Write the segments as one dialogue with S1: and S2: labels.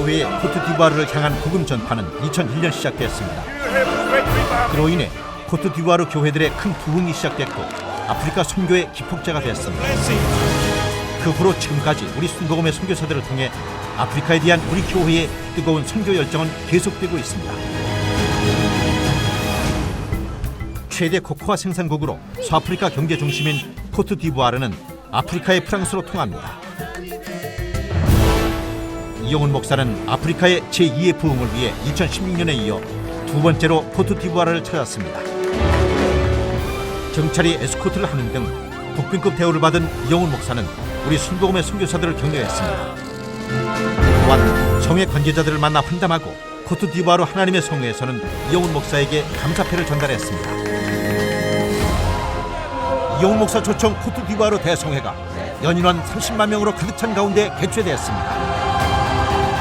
S1: 교회의 코트디부아르를 향한 복음 전파는 2001년 시작됐습니다. 그로 인해 코트디부아르 교회들의 큰 부흥이 시작됐고 아프리카 선교의 기폭제가 됐습니다. 그 후로 지금까지 우리 순복음의 선교사들을 통해 아프리카에 대한 우리 교회의 뜨거운 선교 열정은 계속되고 있습니다. 최대 코코아 생산국으로 서아프리카 경제 중심인 코트디부아르는 아프리카의 프랑스로 통합니다. 이용훈 목사는 아프리카의 제2의 부흥을 위해 2016년에 이어 두 번째로 코트디부아르를 찾았습니다. 경찰이 에스코트를 하는 등 국빈급 대우를 받은 이용훈 목사는 우리 순복음의 선교사들을 격려했습니다. 또한 성의 관계자들을 만나 환담하고 코트디부아르 하나님의 성회에서는 이용훈 목사에게 감사패를 전달했습니다. 이용훈 목사 초청 코트디부아르 대성회가 연인원 30만 명으로 가득 찬 가운데 개최되었습니다.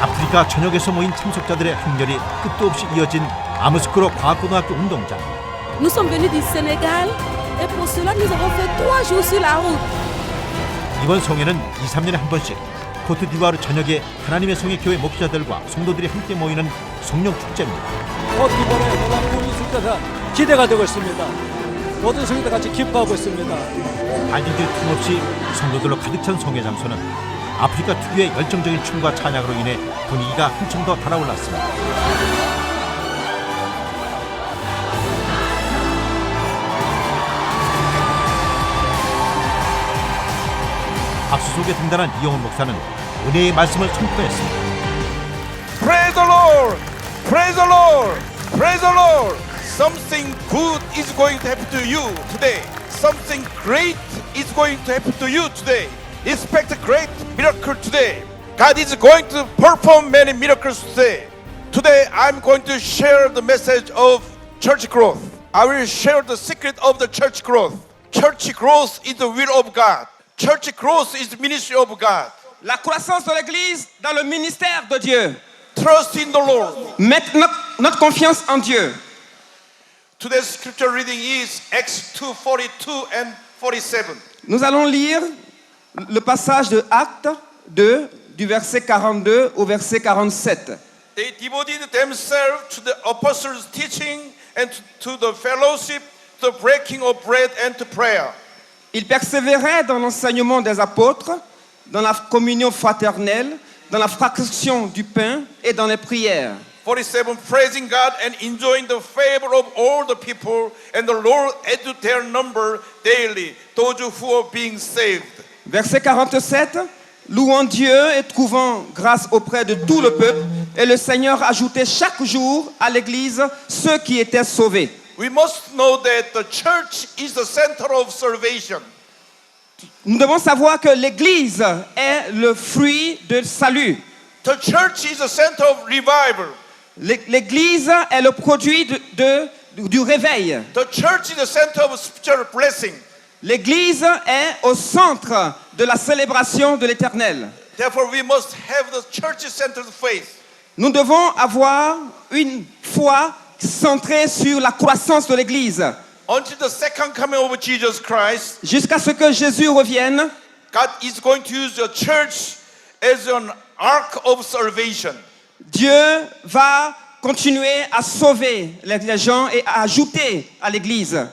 S1: 아프리카 전역에서 모인 참석자들의 행렬이 끝도 없이 이어진 아무스크로 과학고등학교 운동장.
S2: Nous sommes venus du Sénégal et pour cela nous avons fait 3 jours sur la route.
S1: 이번 성회는 2, 3년에 한 번씩 코트디부아르 전역의 하나님의 성의 교회 목회자들과 성도들이 함께 모이는 성령 축제입니다.
S3: 코트디부아르에 너무 우리 숙제가 기대가 되고 있습니다. 모든 성도들 같이 기뻐하고 있습니다.
S1: 발디딜 틈 없이 성도들로 가득 찬 성회 장소는 아프리카 특유의 열정적인 춤과 찬양으로 인해 분위기가 한층 더 달아올랐습니다. 박수 속에 등단한 이용훈 목사는 은혜의 말씀을 선포했습니다.
S4: Praise the Lord! Praise the Lord! Praise the Lord! Something good is going to happen to you today. Something great is going to happen to you today. Expect a great miracle today. God is going to perform many miracles today. Today I'm going to share the message of church growth. I will share the secret of the church growth. Church growth is the will of God. Church growth is the ministry of God.
S5: La croissance de l'Église dans le ministère de Dieu.
S4: Trust in the Lord.
S5: Mettre notre confiance en Dieu.
S4: Today's scripture reading is Acts 2:42 and 47.
S5: Nous allons lire le passage de Actes 2, du verset 42 au verset 47.
S4: They devoted themselves to the apostles' teaching and to the fellowship, to the breaking of bread and to prayer.
S5: Ils persévéraient dans l'enseignement des apôtres, dans la communion fraternelle, dans la fraction du pain et dans les prières.
S4: 47, praising God and enjoying the favor of all the people, and the Lord added to their number daily those who are being saved.
S5: Verset 47, louant Dieu et trouvant grâce auprès de tout le peuple, et le Seigneur ajoutait chaque jour à l'Église ceux qui étaient sauvés.
S4: We must know that the church is the center of salvation.
S5: Nous devons savoir que l'Église est le fruit de salut.
S4: The church is the center of revival.
S5: L'Église est le produit du réveil.
S4: The church is the center of spiritual blessing.
S5: L'Église est au centre de la célébration de l'Éternel.
S4: Therefore, we must have the church-centered faith.
S5: Nous devons avoir une foi centrée sur la croissance de l'Église.
S4: Until the second coming of Jesus Christ,
S5: Jusqu'à ce que Jésus revienne,
S4: God is going to use the church as an ark of salvation.
S5: Dieu va continuer à sauver les gens et à ajouter à l'Église.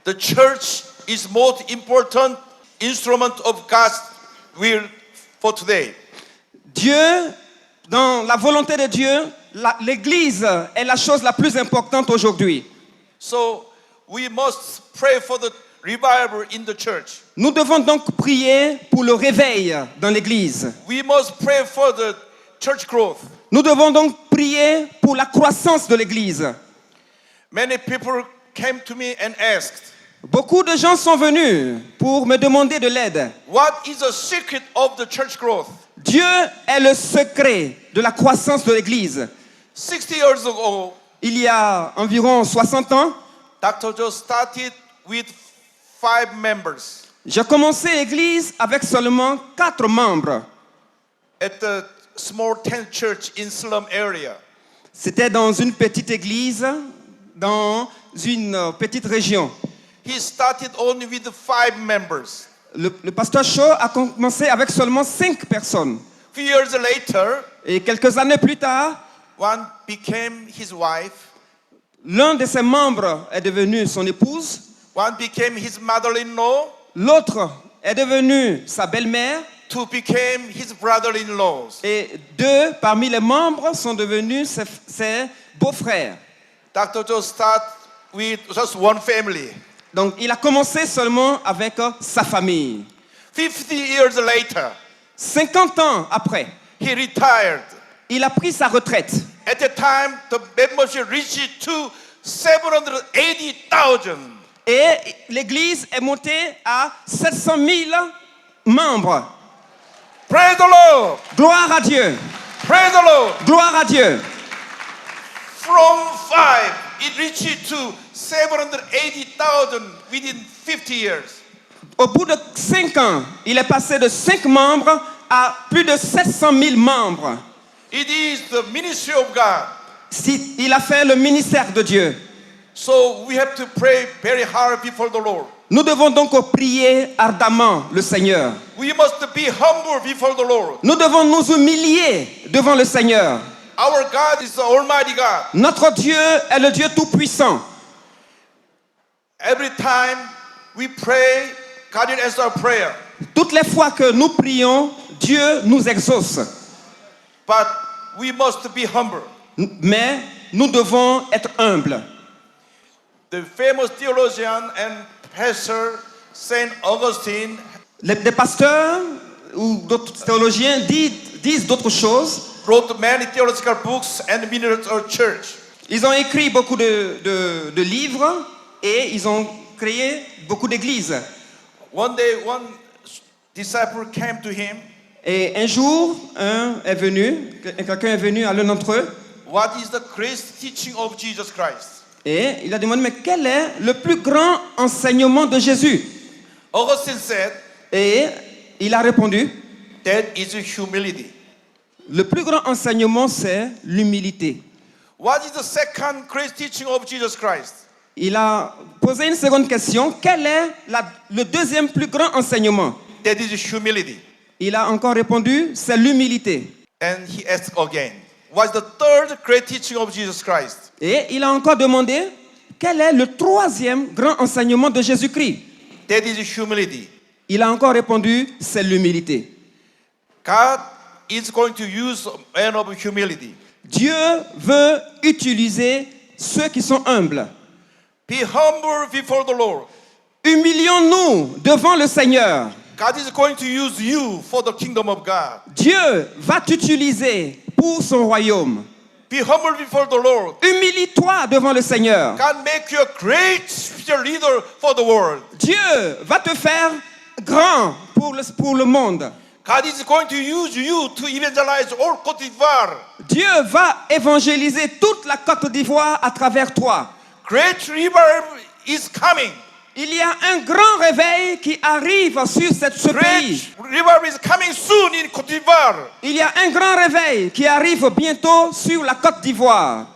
S4: The church is most important instrument of God's will for today.
S5: Dieu, dans la volonté de Dieu, l'Église est la chose la plus importante aujourd'hui.
S4: So we must pray for the revival in the church.
S5: Nous devons donc prier pour le réveil dans l'Église.
S4: We must pray for the church growth.
S5: Nous devons donc prier pour la croissance de l'Église.
S4: Many people came to me and asked,
S5: Beaucoup de gens sont venus pour me demander de l'aide.
S4: what is the secret of the church growth?
S5: Dieu est le secret de la croissance de l'Église.
S4: 60 years ago,
S5: Il y a environ 60 ans,
S4: Dr. Joe started with 5 members
S5: j'ai commencé l'Église avec seulement 4 membres.
S4: at the small tent church in slum area.
S5: C'était dans une petite église, dans une petite région.
S4: He started only with 5 members.
S5: Le pasteur Shaw a commencé avec seulement 5 personnes.
S4: Few years later,
S5: Et quelques années plus tard,
S4: one became his wife,
S5: l'un de ses membres est devenu son épouse,
S4: one became his mother-in-law,
S5: l'autre est devenu sa belle-mère,
S4: two became his brother-in-laws.
S5: et deux parmi les membres sont devenus ses beaux-frères.
S4: Dr. Joe started with just one family.
S5: Donc il a commencé seulement avec sa famille.
S4: 50 years later,
S5: 50 ans après,
S4: he retired.
S5: il a pris sa retraite.
S4: At the time, the membership reached to 780,000.
S5: Et l'église est montée à 700 000 membres.
S4: Praise the Lord!
S5: Gloire à Dieu.
S4: Praise the Lord!
S5: Gloire à Dieu.
S4: From 5, it reached to 780,000 within 50 years.
S5: Au bout de 5 ans, il est passé de 5 membres à plus de 700 000 membres.
S4: It is the ministry of God.
S5: Il a fait le ministère de Dieu.
S4: So we have to pray very hard before the Lord.
S5: Nous devons donc prier ardemment le Seigneur.
S4: We must be humble before the Lord.
S5: Nous devons nous humilier devant le Seigneur.
S4: Our God is the Almighty God.
S5: Notre Dieu est le Dieu tout-puissant.
S4: Every time we pray, God will answer our prayer.
S5: Toutes les fois que nous prions, Dieu nous exauce.
S4: But we must be humble.
S5: Mais nous devons être humbles.
S4: The famous theologian and pastor Saint Augustine
S5: Des pasteurs ou d'autres théologiens disent d'autres choses.
S4: wrote many theological books and ministers of church.
S5: Ils ont écrit beaucoup de livres et ils ont créé beaucoup d'églises.
S4: One day, one disciple came to him.
S5: Et un jour, quelqu'un est venu à l'un d'entre eux
S4: What is the greatest teaching of Jesus Christ?
S5: et il a demandé, mais quel est le plus grand enseignement de Jésus?
S4: Augustine said,
S5: Et il a répondu,
S4: that is humility.
S5: le plus grand enseignement, c'est l'humilité.
S4: What is the second greatest teaching of Jesus Christ?
S5: Il a posé une seconde question, quel est le deuxième plus grand enseignement?
S4: That is humility.
S5: Il a encore répondu, c'est l'humilité.
S4: And he asked again, what is the third great teaching of Jesus Christ?
S5: Et il a encore demandé, quel est le troisième grand enseignement de Jésus-Christ?
S4: That is humility.
S5: Il a encore répondu, c'est l'humilité.
S4: God is going to use a man of humility.
S5: Dieu veut utiliser ceux qui sont humbles.
S4: Be humble before the Lord.
S5: Humilions-nous devant le Seigneur.
S4: God is going to use you for the kingdom of God.
S5: Dieu va t'utiliser pour son royaume.
S4: Be humble before the Lord.
S5: Humilie-toi devant le Seigneur.
S4: God make you a great spiritual leader for the world.
S5: Dieu va te faire grand pour le monde.
S4: God is going to use you to evangelize all Côte d'Ivoire.
S5: Dieu va évangéliser toute la Côte d'Ivoire à travers toi.
S4: Great revival is coming.
S5: Il y a un grand réveil qui arrive sur ce pays.
S4: Great revival is coming soon in Côte d'Ivoire.
S5: Il y a un grand réveil qui arrive bientôt sur la Côte d'Ivoire.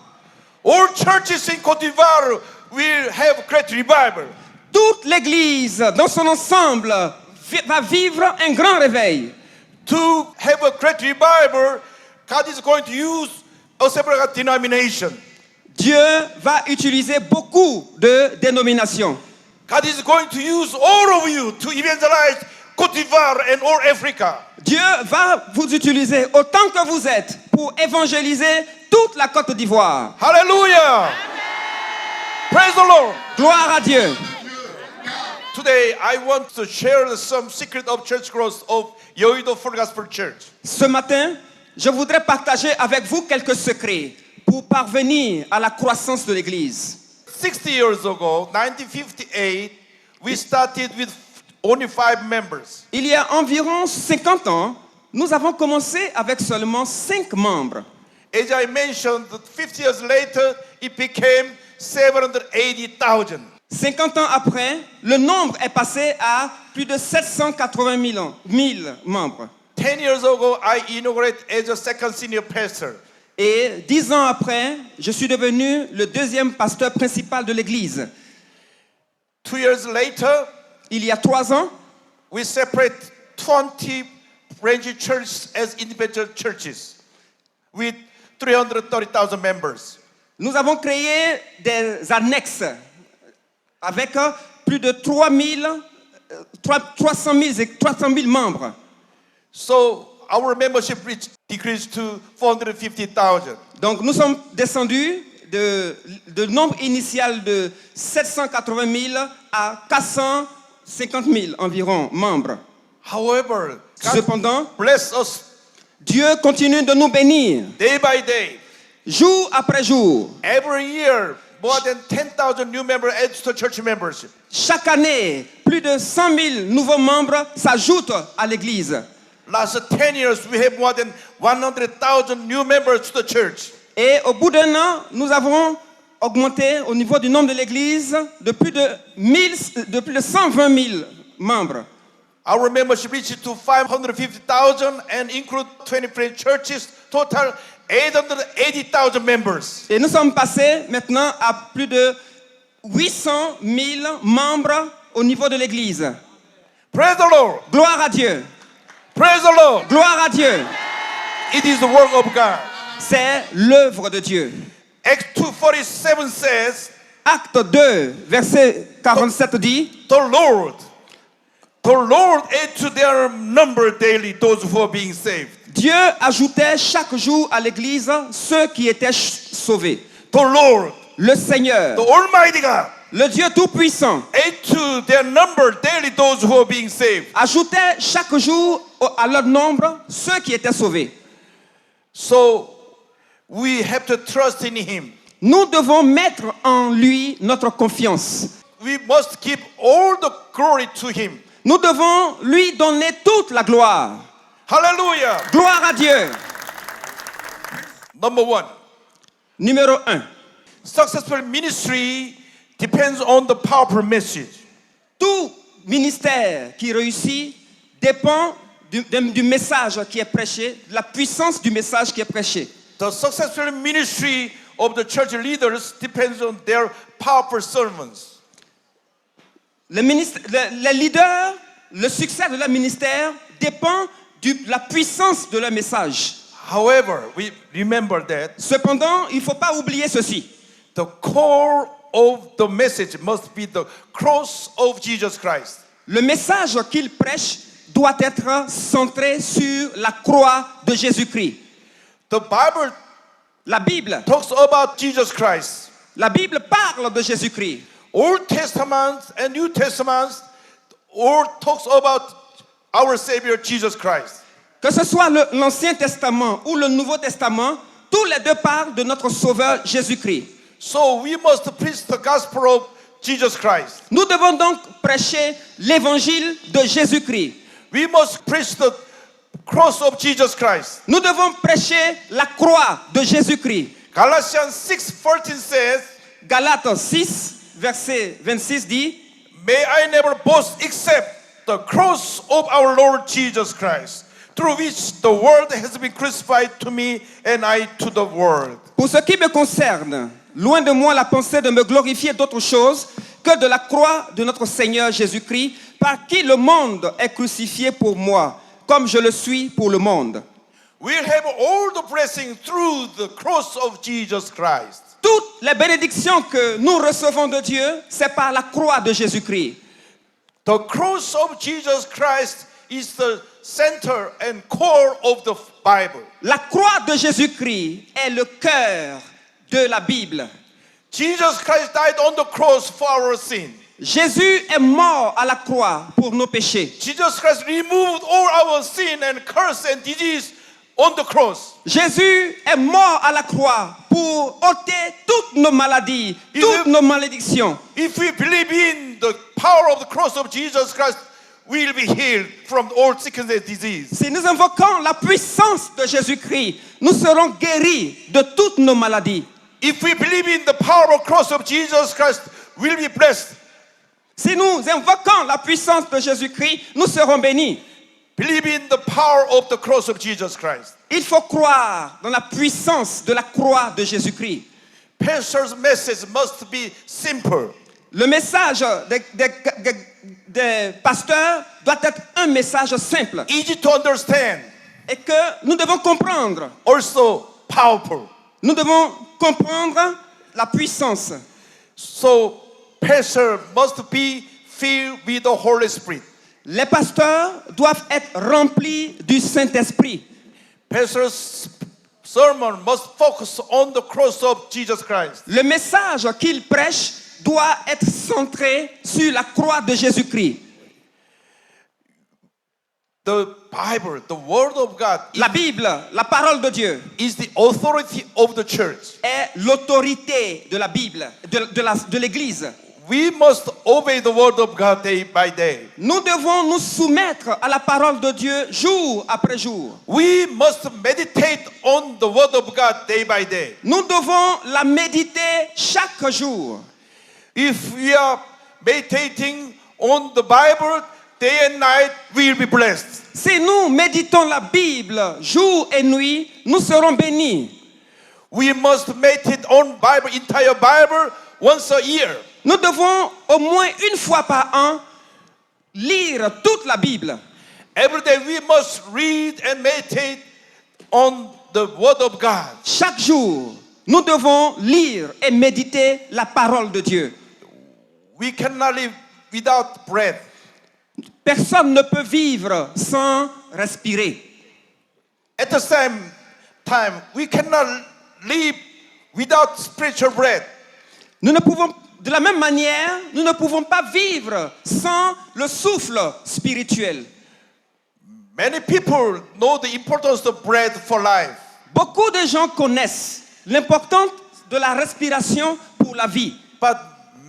S4: All churches in Côte d'Ivoire will have great revival.
S5: Toute l'Église, dans son ensemble, va vivre un grand réveil.
S4: To have a great revival, God is going to use a separate denomination.
S5: Dieu va utiliser beaucoup de dénominations.
S4: God is going to use all of you to evangelize Côte d'Ivoire and all Africa.
S5: Dieu va vous utiliser autant que vous êtes pour évangéliser toute la Côte d'Ivoire.
S4: Hallelujah! Praise the Lord!
S5: Gloire à Dieu.
S4: Today, I want to share some secret of church growth of Yoido Full Gospel Church.
S5: Ce matin, je voudrais partager avec vous quelques secrets pour parvenir à la croissance de l'Église.
S4: 60 years ago, 1958, we started with only 5 members.
S5: Il y a environ 50 ans, nous avons commencé avec seulement 5 membres.
S4: As I mentioned, 50 years later, it became 780,000.
S5: 50 ans après, le nombre est passé à plus de 780 000 membres.
S4: 10 years ago, I inaugurated as a second senior pastor.
S5: Et 10 ans après, je suis devenu le deuxième pasteur principal de l'église.
S4: 2 years later,
S5: Il y a 3 ans,
S4: we separate 20 branch churches as individual churches with 330,000 members.
S5: Nous avons créé des annexes avec plus de 300 000 membres.
S4: So our membership decreased to 450,000.
S5: Donc nous sommes descendus de nombre initial de 780 000 à 450 000 environ membres.
S4: However, God
S5: Cependant,
S4: bless us
S5: Dieu continue de nous bénir
S4: day by day.
S5: jour après jour.
S4: Every year, more than 10,000 new members add to the church membership.
S5: Chaque année, plus de 100 000 nouveaux membres s'ajoutent à l'église.
S4: Last 10 years, we have more than 100,000 new members to the church.
S5: Et au bout d'un an, nous avons augmenté au niveau du nombre de l'église de plus de 120 000 membres.
S4: Our membership reached to 550,000 and include 23 churches, total 880,000 members.
S5: Et nous sommes passés maintenant à plus de 800 000 membres au niveau de l'église.
S4: Praise the Lord.
S5: Gloire à Dieu.
S4: Praise the Lord.
S5: Gloire à Dieu.
S4: It is the work of God.
S5: C'est l'œuvre de Dieu.
S4: Acts 2:47 says,
S5: Acte 2, verset 47 dit,
S4: the Lord add to their number daily those who are being saved.
S5: Dieu ajoutait chaque jour à l'église ceux qui étaient sauvés.
S4: The Lord,
S5: Le Seigneur,
S4: the Almighty God,
S5: le Dieu Tout-Puissant,
S4: add to their number daily those who are being saved.
S5: ajoutait chaque jour à leur nombre ceux qui étaient sauvés.
S4: So we have to trust in Him.
S5: Nous devons mettre en lui notre confiance.
S4: We must give all the glory to Him.
S5: Nous devons lui donner toute la gloire.
S4: Hallelujah.
S5: Gloire à Dieu.
S4: Number one,
S5: Numéro 1.
S4: successful ministry depends on the powerful message.
S5: Tout ministère qui réussit dépend du message qui est prêché, de la puissance du message qui est prêché.
S4: The successful ministry of the church leaders depends on their powerful sermons.
S5: Les leaders, le succès de leur ministère dépend de la puissance de leur message.
S4: However, we remember that
S5: Cependant, il ne faut pas oublier ceci.
S4: the core of the message must be the cross of Jesus Christ.
S5: Le message qu'il prêche doit être centré sur la croix de Jésus-Christ.
S4: The Bible
S5: La Bible
S4: talks about Jesus Christ.
S5: La Bible parle de Jésus-Christ.
S4: Old Testament and New Testament all talks about our Savior Jesus Christ.
S5: Que ce soit l'Ancien Testament ou le Nouveau Testament, tous les deux parlent de notre Sauveur Jésus-Christ.
S4: So we must preach the gospel of Jesus Christ.
S5: Nous devons donc prêcher l'évangile de Jésus-Christ.
S4: We must preach the cross of Jesus Christ.
S5: Nous devons prêcher la croix de Jésus-Christ.
S4: Galatians 6:14 says,
S5: Galates 6, verset 26 dit,
S4: may I never boast except the cross of our Lord Jesus Christ, through which the world has been crucified to me and I to the world.
S5: pour ce qui me concerne, loin de moi la pensée de me glorifier d'autre chose que de la croix de notre Seigneur Jésus-Christ, par qui le monde est crucifié pour moi, comme je le suis pour le monde.
S4: We'll have all the blessing through the cross of Jesus Christ.
S5: Toutes les bénédictions que nous recevons de Dieu, c'est par la croix de Jésus-Christ.
S4: The cross of Jesus Christ is the center and core of the Bible.
S5: La croix de Jésus-Christ est le cœur de la Bible.
S4: Jesus Christ died on the cross for our sin.
S5: Jésus est mort à la croix pour nos péchés.
S4: Jesus Christ removed all our sin and curse and disease on the cross.
S5: Jésus est mort à la croix pour ôter toutes nos maladies, toutes nos malédictions.
S4: If we believe in the power of the cross of Jesus Christ, we will be healed from all sickness and disease.
S5: Si nous invoquons la puissance de Jésus-Christ, nous serons guéris de toutes nos maladies.
S4: If we believe in the power of the cross of Jesus Christ, we will be blessed.
S5: Si nous invoquons la puissance de Jésus-Christ, nous serons bénis.
S4: Believe in the power of the cross of Jesus Christ.
S5: Il faut croire dans la puissance de la croix de Jésus-Christ.
S4: Pastor's message must be simple.
S5: Le message des pasteurs doit être un message simple
S4: easy to understand,
S5: et que nous devons comprendre.
S4: also powerful.
S5: Nous devons comprendre la puissance.
S4: So pastor must be filled with the Holy Spirit.
S5: Les pasteurs doivent être remplis du Saint-Esprit.
S4: Pastor's sermon must focus on the cross of Jesus Christ.
S5: Le message qu'il prêche doit être centré sur la croix de Jésus-Christ.
S4: The Bible, the Word of God,
S5: La Bible, la parole de Dieu,
S4: is the authority of the church.
S5: est l'autorité de la Bible, de l'Église.
S4: We must obey the Word of God day by day.
S5: Nous devons nous soumettre à la parole de Dieu jour après jour.
S4: We must meditate on the Word of God day by day.
S5: Nous devons la méditer chaque jour.
S4: If we are meditating on the Bible day and night, we will be blessed.
S5: Si nous méditons la Bible jour et nuit, nous serons bénis.
S4: We must meditate on Bible, entire Bible, once a year.
S5: Nous devons au moins une fois par an lire toute la Bible.
S4: Every day we must read and meditate on the Word of God.
S5: Chaque jour, nous devons lire et méditer la parole de Dieu.
S4: We cannot live without breath.
S5: Personne ne peut vivre sans respirer.
S4: At the same time, we cannot live without spiritual breath.
S5: Nous ne pouvons, de la même manière, nous ne pouvons pas vivre sans le souffle spirituel.
S4: Many people know the importance of breath for life.
S5: Beaucoup de gens connaissent l'importance de la respiration pour la vie.
S4: But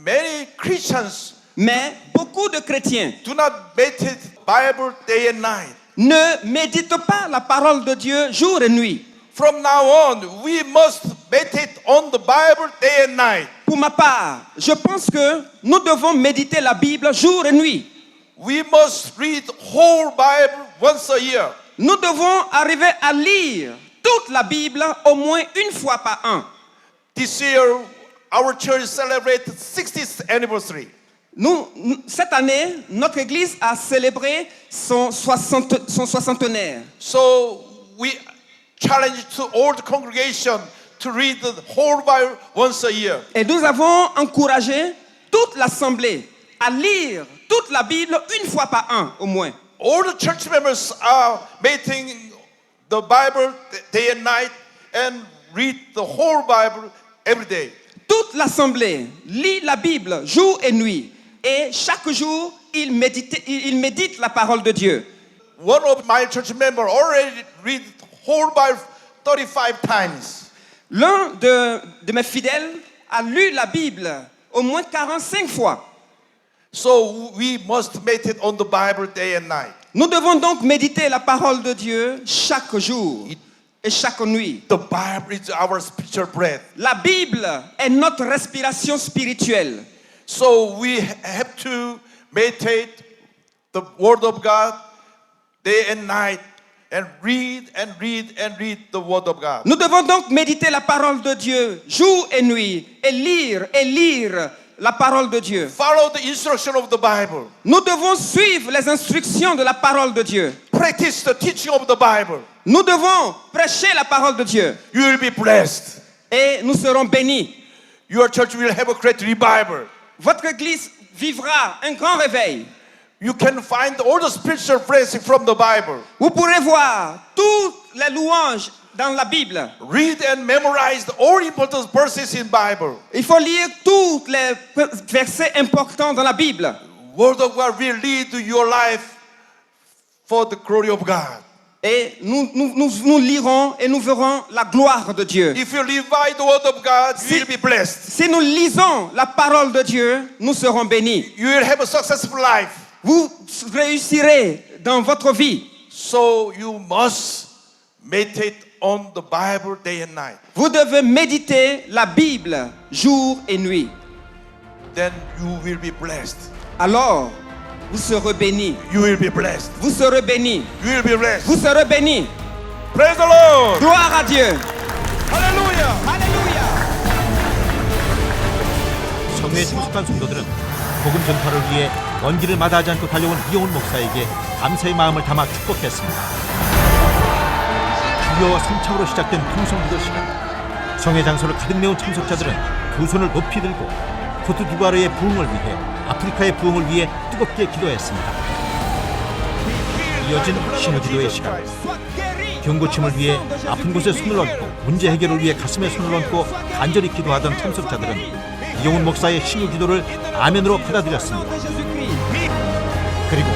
S4: many Christians
S5: Mais beaucoup de chrétiens
S4: do not meditate Bible day and night.
S5: ne méditent pas la parole de Dieu jour et nuit.
S4: From now on, we must meditate on the Bible day and night.
S5: Pour ma part, je pense que nous devons méditer la Bible jour et nuit.
S4: We must read whole Bible once a year.
S5: Nous devons arriver à lire toute la Bible au moins une fois par an.
S4: This year, our church celebrates 60th anniversary.
S5: Cette année, notre Église a célébré son soixantenaire.
S4: So we challenge to all the congregation to read the whole Bible once a year.
S5: Et nous avons encouragé toute l'assemblée à lire toute la Bible une fois par an au moins.
S4: All the church members are meditating the Bible day and night and read the whole Bible every day.
S5: Toute l'assemblée lit la Bible jour et nuit. Et chaque jour, il médite la parole de Dieu.
S4: One of my church members already read whole Bible 35 times.
S5: L'un de mes fidèles a lu la Bible au moins 45 fois.
S4: So we must meditate on the Bible day and night.
S5: Nous devons donc méditer la parole de Dieu chaque jour et chaque nuit.
S4: The Bible is our spiritual breath.
S5: La Bible est notre respiration spirituelle.
S4: So we have to meditate the Word of God day and night and read the Word of God.
S5: Nous devons donc méditer la parole de Dieu jour et nuit et lire la parole de Dieu.
S4: Follow the instruction of the Bible.
S5: Nous devons suivre les instructions de la parole de Dieu.
S4: Practice the teaching of the Bible.
S5: Nous devons prêcher la parole de Dieu
S4: You will be blessed.
S5: et nous serons bénis.
S4: Your church will have a great revival.
S5: Votre église vivra un grand réveil.
S4: You can find all the spiritual blessing from the Bible.
S5: Vous pourrez voir toutes les louanges dans la Bible.
S4: Read and memorize all important verses in Bible.
S5: Il faut lire tous les versets importants dans la Bible.
S4: Word of God will lead to your life for the glory of God.
S5: Et nous lirons et nous verrons la gloire de Dieu.
S4: If you live by the word of God, you will be blessed.
S5: Si nous lisons la parole de Dieu, nous serons bénis.
S4: You will have a successful life.
S5: Vous réussirez dans votre vie.
S4: So you must meditate on the Bible day and night.
S5: Vous devez méditer la Bible jour et nuit.
S4: Then you will be blessed.
S5: Alors, vous serez bénis.
S4: You will be blessed.
S5: Vous serez bénis.
S4: You will be blessed.
S5: Vous serez bénis.
S4: Praise the Lord.
S5: Gloire à Dieu.
S4: Hallelujah.
S5: Alléluia.
S1: 성회에 참석한 성도들은 복음 전파를 위해 먼 길을 마다하지 않고 달려온 이용훈 목사에게 감사의 마음을 담아 축복했습니다. 주여 성창으로 시작된 통성기도 시간. 성회 장소를 가득 메운 참석자들은 두 손을 높이 들고 코트디부아르의 부흥을 위해, 아프리카의 부흥을 위해 뜨겁게 기도했습니다. 이어진 신우기도의 시간. 병고침을 위해 아픈 곳에 손을 얹고 문제 해결을 위해 가슴에 손을 얹고 간절히 기도하던 참석자들은 이용훈 목사의 신우기도를 아멘으로 받아들였습니다. 그리고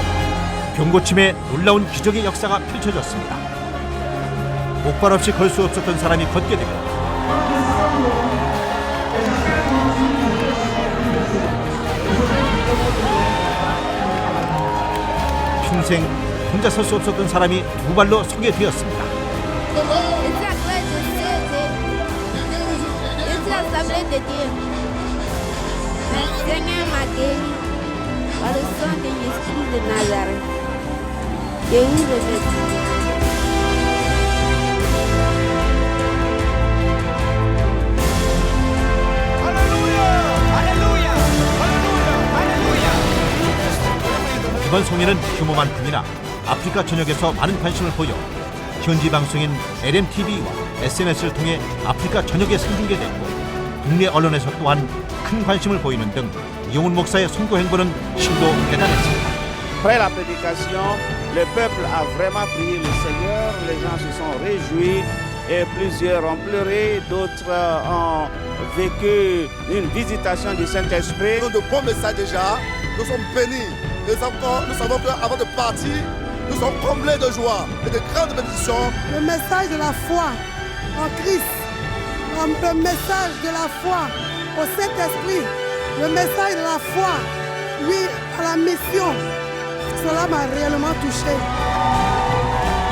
S1: 병고침에 놀라운 기적의 역사가 펼쳐졌습니다. 목발 없이 걸 수 없었던 사람이 걷게 되고, 평생 혼자 설 수 없었던 사람이 두 발로 서게 되었습니다. 이번 송회는 규모만큼이나 아프리카 전역에서 많은 관심을 보여 현지 방송인 LMTV와 SNS를 통해 아프리카 전역에 생중계됐고, 국내 언론에서 또한 큰 관심을 보이는 등 이용훈 목사의 선교 행보는 실로 대단했습니다.
S6: Après la prédication, le peuple a vraiment prié le Seigneur, les gens se sont réjouis et plusieurs ont pleuré, d'autres ont vécu une visitation du Saint-Esprit.
S7: Nous avons de bons messages déjà, nous sommes bénis. Nous savons qu'avant de partir, nous sommes comblés de joie et de grandes bénédictions.
S8: Le message de la foi en Christ, le message de la foi au Saint-Esprit, le message de la foi, oui, à la mission, cela m'a réellement touché.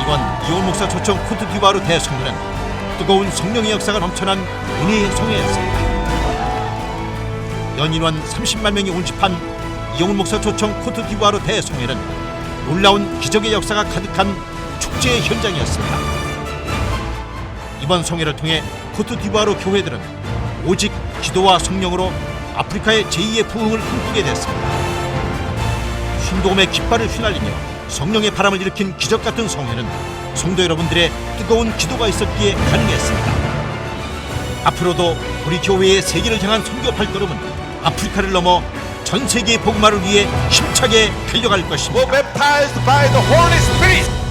S1: 이번 이용훈 목사 초청 코트디부아르 대성회는 뜨거운 성령의 역사가 넘쳐난 은혜의 성회였습니다. 연인원 30만 명이 운집한 이용훈 목사 초청 코트디부아르 대성회는 놀라운 기적의 역사가 가득한 축제의 현장이었습니다. 이번 성회를 통해 코트디부아르 교회들은 오직 기도와 성령으로 아프리카의 제2의 부흥을 꿈꾸게 됐습니다. 쉰도음의 깃발을 휘날리며 성령의 바람을 일으킨 기적 같은 성회는 성도 여러분들의 뜨거운 기도가 있었기에 가능했습니다. 앞으로도 우리 교회의 세계를 향한 선교 발걸음은 아프리카를 넘어 전 세계의 복음화를 위해 힘차게 달려갈 것입니다.
S4: Baptized by the Holy Spirit.